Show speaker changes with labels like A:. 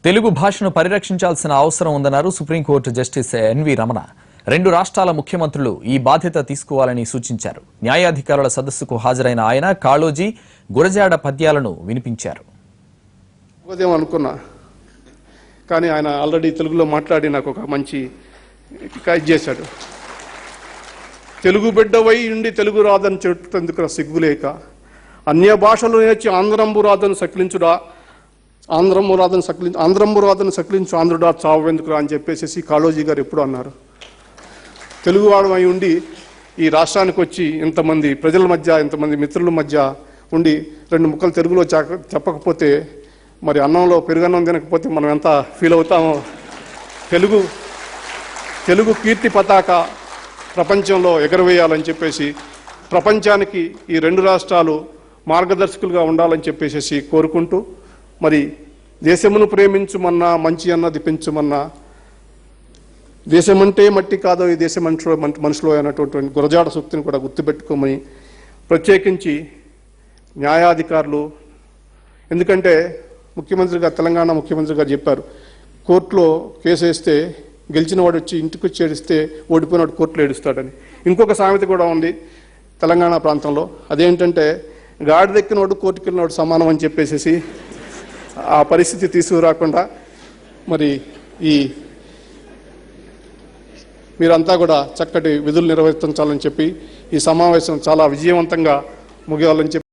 A: తెలుగు భాషను పరిరక్షించాల్సిన అవసరం ఉందన్నారు సుప్రీంకోర్టు జస్టిస్ ఎన్వి రమణ. రెండు రాష్ట్రాల ముఖ్యమంత్రులు ఈ బాధ్యత తీసుకోవాలని సూచించారు. న్యాయాధికారుల సదస్సుకు హాజరైన ఆయన కాళోజీ, గురజాడ పద్యాలను వినిపించారు.
B: అనుకున్నా కానీ ఆయన ఆల్రెడీ తెలుగులో మాట్లాడి నాకు ఒక మంచి కాజ్ చేశాడు. తెలుగు బిడ్డవై ఉండి తెలుగు రాదని చెట్టుతందుకు సిగ్గులేక అన్య భాషలు నేర్చి ఆంధ్రంబు రాదని సకిలించుడా ఆంధ్రంబు రాదని సకిలించు ఆంధ్రుడా చావెందుకురా అని చెప్పేసి కాళోజీ గారు ఎప్పుడు అన్నారు. తెలుగువాడు అయి ఉండి ఈ రాష్ట్రానికి వచ్చి ఇంతమంది ప్రజల మధ్య ఇంతమంది మిత్రుల మధ్య ఉండి రెండు ముక్కలు తెలుగులో చెప్పకపోతే మరి అన్నంలో పెరుగన్నం తినకపోతే మనం ఎంత ఫీల్ అవుతామో. తెలుగు కీర్తి పతాక ప్రపంచంలో ఎగరవేయాలని చెప్పేసి ప్రపంచానికి ఈ రెండు రాష్ట్రాలు మార్గదర్శకులుగా ఉండాలని చెప్పేసి కోరుకుంటూ మరి దేశమును ప్రేమించుమన్నా మంచి అన్నది పెంచుమన్నా దేశమంటే మట్టి కాదో ఈ దేశం మనుషులో అన్నటువంటి గురజాడ సూక్తిని కూడా గుర్తుపెట్టుకోమని ప్రత్యేకించి న్యాయాధికారులు, ఎందుకంటే తెలంగాణ ముఖ్యమంత్రి గారు చెప్పారు, కోర్టులో కేసు వేస్తే గెలిచిన వాడు వచ్చి ఇంటికి వచ్చి ఏడిస్తే ఓడిపోయినవాడు కోర్టులో ఏడుస్తాడని. ఇంకొక సామెత కూడా ఉంది తెలంగాణ ప్రాంతంలో, అదేంటంటే గాడిదెక్కినవాడు కోర్టుకి వెళ్ళినవాడు సమానం అని చెప్పేసి ఆ పరిస్థితి తీసుకురాకుండా మరి మీరంతా కూడా చక్కటి విధులు నిర్వర్తించాలని చెప్పి ఈ సమావేశం చాలా విజయవంతంగా ముగియాలని చెప్పి